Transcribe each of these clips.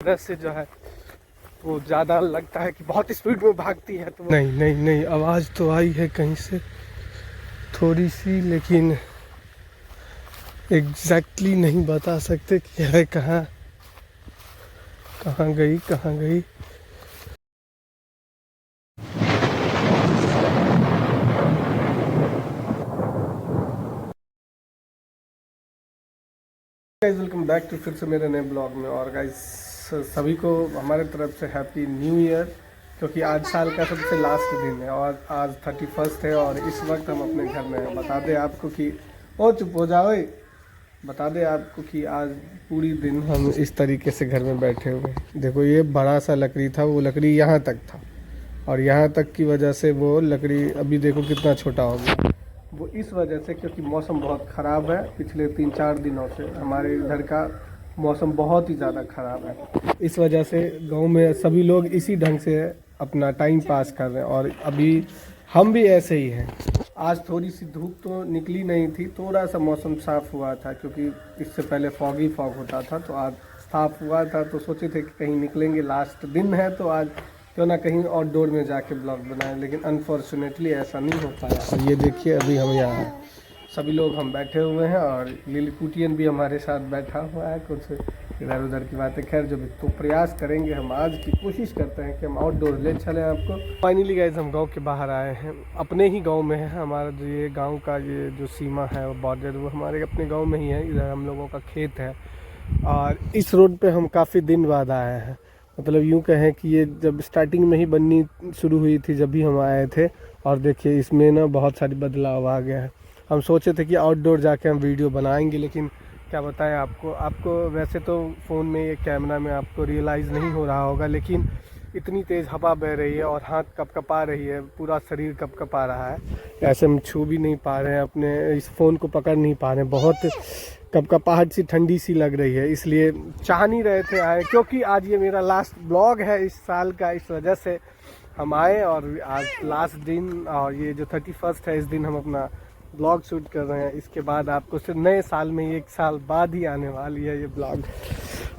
वजह से जो है वो ज़्यादा लगता है कि बहुत स्पीड में भागती है। तो नहीं नहीं नहीं, आवाज़ तो आई है कहीं से थोड़ी सी, लेकिन एग्जैक्टली नहीं बता सकते कि है कहाँ कहाँ गई कहाँ गई। गाइस वेलकम बैक टू फिर से मेरे नए ब्लॉग में। और गाइस सभी को हमारे तरफ से हैप्पी न्यू ईयर, क्योंकि आज साल का सबसे लास्ट दिन है और आज 31 है और इस वक्त हम अपने घर में हैं। बता दें आपको कि ओ चुप हो जाओ, बता दें आपको कि आज पूरी दिन हम इस तरीके से घर में बैठे हुए हैं। देखो ये बड़ा सा लकड़ी था, वो लकड़ी यहाँ तक था और यहाँ तक की वजह से वो लकड़ी अभी देखो कितना छोटा हो गया। वो इस वजह से क्योंकि मौसम बहुत ख़राब है। पिछले 3-4 दिनों से हमारे इधर का मौसम बहुत ही ज़्यादा ख़राब है। इस वजह से गांव में सभी लोग इसी ढंग से अपना टाइम पास कर रहे हैं और अभी हम भी ऐसे ही हैं। आज थोड़ी सी धूप तो निकली नहीं थी, थोड़ा सा मौसम साफ़ हुआ था क्योंकि इससे पहले फॉग होता था। तो आज साफ़ हुआ था तो सोचे थे कि कहीं निकलेंगे, लास्ट दिन है तो आज क्यों ना कहीं आउटडोर में जाके ब्लॉग बनाएं, लेकिन अनफॉर्चुनेटली ऐसा नहीं हो पाया। और ये देखिए अभी हम यहाँ हैं, सभी लोग हम बैठे हुए हैं और लिलीपुटियन भी हमारे साथ बैठा हुआ है। कुछ इधर उधर की बातें खैर जो भी, तो प्रयास करेंगे हम, आज की कोशिश करते हैं कि हम आउटडोर ले चलें आपको। फाइनली गाइस हम गांव के बाहर आए हैं, अपने ही गांव में है। हमारा जो ये गांव का ये जो सीमा है वो बॉर्डर, वो हमारे अपने गांव में ही है। इधर हम लोगों का खेत है और इस रोड पे हम काफ़ी दिन बाद आए हैं। मतलब यूँ कहें कि ये जब स्टार्टिंग में ही बननी शुरू हुई थी जब भी हम आए थे। और देखिए इसमें ना बहुत सारी बदलाव आ गया है। हम सोचे थे कि आउटडोर जाके हम वीडियो बनाएंगे, लेकिन क्या बताएं आपको वैसे तो फ़ोन में ये कैमरा में आपको रियलाइज़ नहीं हो रहा होगा, लेकिन इतनी तेज़ हवा बह रही है और हाथ कपकपा रही है, पूरा शरीर कपकपा रहा है। ऐसे हम छू भी नहीं पा रहे हैं, अपने इस फ़ोन को पकड़ नहीं पा रहे हैं, बहुत कपकपाहट सी ठंडी सी लग रही है। इसलिए चाह नहीं रहे थे आए, क्योंकि आज ये मेरा लास्ट ब्लॉग है इस साल का, इस वजह से हम आए। और आज लास्ट दिन और ये जो 31 है इस दिन हम अपना ब्लॉग शूट कर रहे हैं। इसके बाद आपको सिर्फ नए साल में 1 साल बाद ही आने वाली है ये ब्लॉग।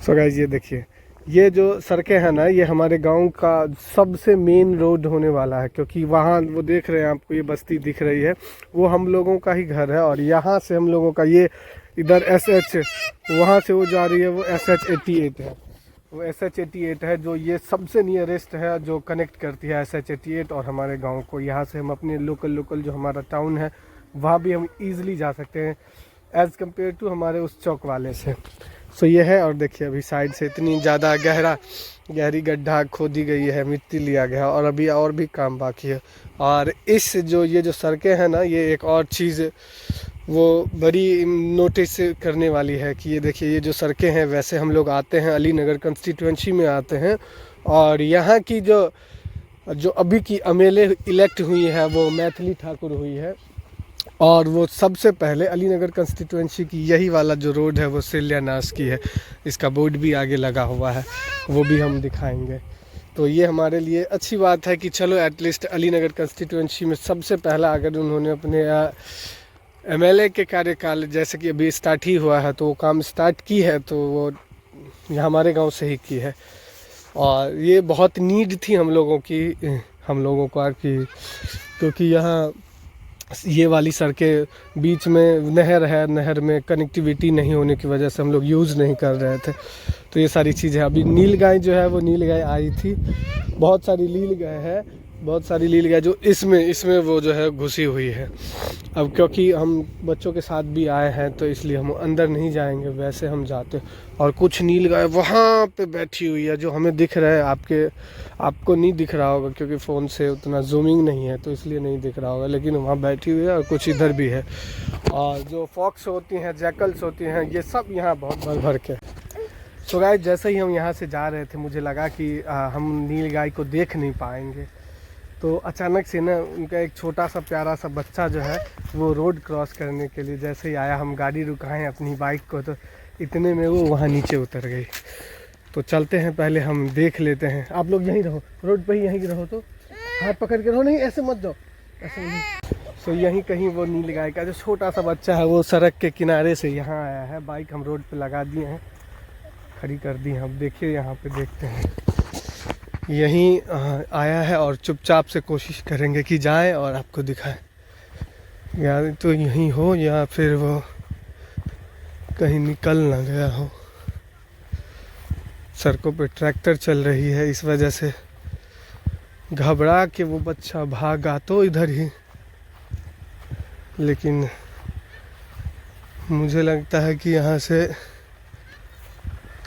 सो गाइस ये देखिए, ये जो सड़कें हैं ना, ये हमारे गांव का सबसे मेन रोड होने वाला है, क्योंकि वहाँ वो देख रहे हैं आपको ये बस्ती दिख रही है, वो हम लोगों का ही घर है। और यहाँ से हम लोगों का ये इधर SH, वहाँ से वो जा रही है वो SH 88 है, वो SH 88 है जो ये सबसे नियरेस्ट है, जो कनेक्ट करती है SH 88 और हमारे गांव को। यहाँ से हम अपने लोकल जो हमारा टाउन है वहाँ भी हम इजीली जा सकते हैं एज़ कम्पेयर टू हमारे उस चौक वाले से। सो ये है। और देखिए अभी साइड से इतनी ज़्यादा गहरी गड्ढा खोदी गई है, मिट्टी लिया गया और अभी और भी काम बाकी है। और इस ये जो सड़कें हैं ना, ये एक और चीज़ वो बड़ी नोटिस करने वाली है कि ये देखिए ये जो सड़कें हैं, वैसे हम लोग आते हैं अली नगर कंस्टिट्यूंसी में आते हैं और यहाँ की जो अभी की MLA इलेक्ट हुई है वो मैथिली ठाकुर हुई है। और वो सबसे पहले अली नगर कंस्टिट्यूंसी की यही वाला जो रोड है वो शिलान्यास की है। इसका बोर्ड भी आगे लगा हुआ है, वो भी हम दिखाएंगे। तो ये हमारे लिए अच्छी बात है कि चलो एटलीस्ट अली नगर कंस्टिट्यूंसी में सबसे पहला अगर उन्होंने अपने MLA के कार्यकाल जैसे कि अभी स्टार्ट ही हुआ है तो वो काम स्टार्ट की है, तो वो हमारे गांव से ही की है। और ये बहुत नीड थी हम लोगों का कि क्योंकि यहाँ ये वाली सड़कें बीच में नहर है, नहर में कनेक्टिविटी नहीं होने की वजह से हम लोग यूज़ नहीं कर रहे थे। तो ये सारी चीज़ें, अभी नीलगाय जो है वो नीलगाय आई थी, बहुत सारी नीलगाय जो इसमें वो जो है घुसी हुई है। अब क्योंकि हम बच्चों के साथ भी आए हैं तो इसलिए हम अंदर नहीं जाएंगे, वैसे हम जाते। और कुछ नीलगाय वहाँ पे बैठी हुई है जो हमें दिख रहा है, आपको नहीं दिख रहा होगा क्योंकि फ़ोन से उतना जूमिंग नहीं है तो इसलिए नहीं दिख रहा होगा, लेकिन वहाँ बैठी हुई है। और कुछ इधर भी है, और जो फॉक्स होती हैं, जैकल्स होती हैं, ये सब यहाँ बहुत भर के। सो गाइस जैसे ही हम यहाँ से जा रहे थे मुझे लगा कि हम नीलगाय को देख नहीं पाएंगे, तो अचानक से ना उनका एक छोटा सा प्यारा सा बच्चा जो है वो रोड क्रॉस करने के लिए जैसे ही आया, हम गाड़ी रुकाएं अपनी बाइक को, तो इतने में वो वहाँ नीचे उतर गई। तो चलते हैं, पहले हम देख लेते हैं। आप लोग यहीं रहो, रोड पे ही यहीं रहो, तो हाथ पकड़ के रहो, नहीं ऐसे मत जाओ, ऐसे नहीं। सो यहीं कहीं वो नीलगाय का जो छोटा सा बच्चा है वो सड़क के किनारे से यहाँ आया है। बाइक हम रोड पे लगा दिए हैं खड़ी कर दी हैं। अब देखिए यहाँ पे देखते हैं, यहीं आया है और चुपचाप से कोशिश करेंगे कि जाएं और आपको दिखाएं। या तो यहीं हो या फिर वो कहीं निकल ना गया हो। सड़कों पे ट्रैक्टर चल रही है, इस वजह से घबरा के वो बच्चा भागा तो इधर ही, लेकिन मुझे लगता है कि यहाँ से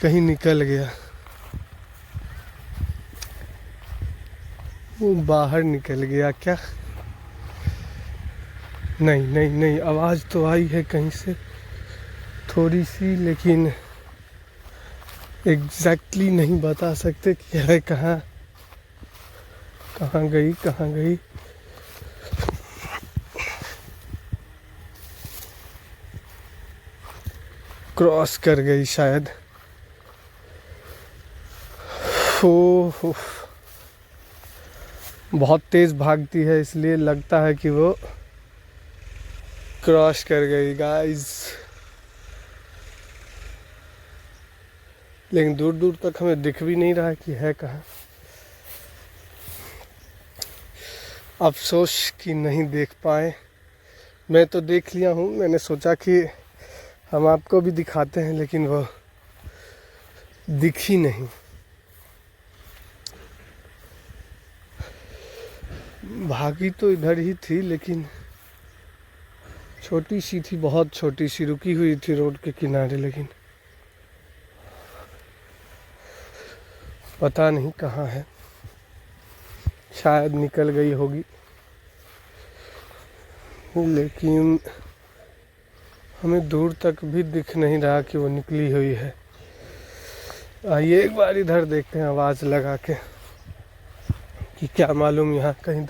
कहीं निकल गया। वो बाहर निकल गया क्या? नहीं नहीं नहीं, आवाज़ तो आई है कहीं से थोड़ी सी, लेकिन एग्जैक्टली नहीं बता सकते कि है कहाँ। कहाँ गई, कहाँ गई? क्रॉस कर गई शायद। हो, बहुत तेज भागती है इसलिए लगता है कि वो क्रॉस कर गई गाइस। लेकिन दूर दूर तक हमें दिख भी नहीं रहा कि है कहाँ। अफसोस कि नहीं देख पाए। मैं तो देख लिया हूँ, मैंने सोचा कि हम आपको भी दिखाते हैं, लेकिन वो दिख ही नहीं। भागी तो इधर ही थी, लेकिन छोटी सी थी, बहुत छोटी सी, रुकी हुई थी रोड के किनारे, लेकिन पता नहीं कहाँ है। शायद निकल गई होगी, लेकिन हमें दूर तक भी दिख नहीं रहा कि वो निकली हुई है। आइए एक बार इधर देखते हैं आवाज़ लगा के कि क्या मालूम यहाँ कहीं।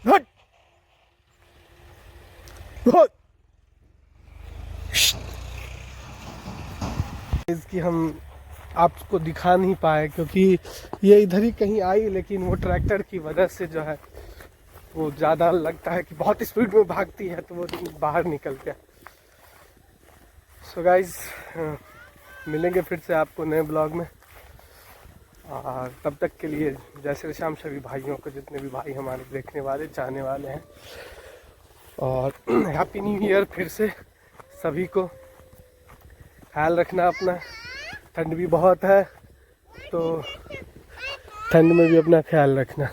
हट! हट! इसकी हम आपको दिखा नहीं पाए क्योंकि ये इधर ही कहीं आई, लेकिन वो ट्रैक्टर की वजह से जो है वो ज़्यादा लगता है कि बहुत स्पीड में भागती है, तो वो बाहर निकल गया। सो गाइस, मिलेंगे फिर से आपको नए ब्लॉग में, और तब तक के लिए जय श्री राम सभी भाइयों को, जितने भी भाई हमारे देखने वाले चाहने वाले हैं, और हैप्पी न्यू ईयर फिर से सभी को। ख्याल रखना अपना, ठंड भी बहुत है तो ठंड में भी अपना ख्याल रखना।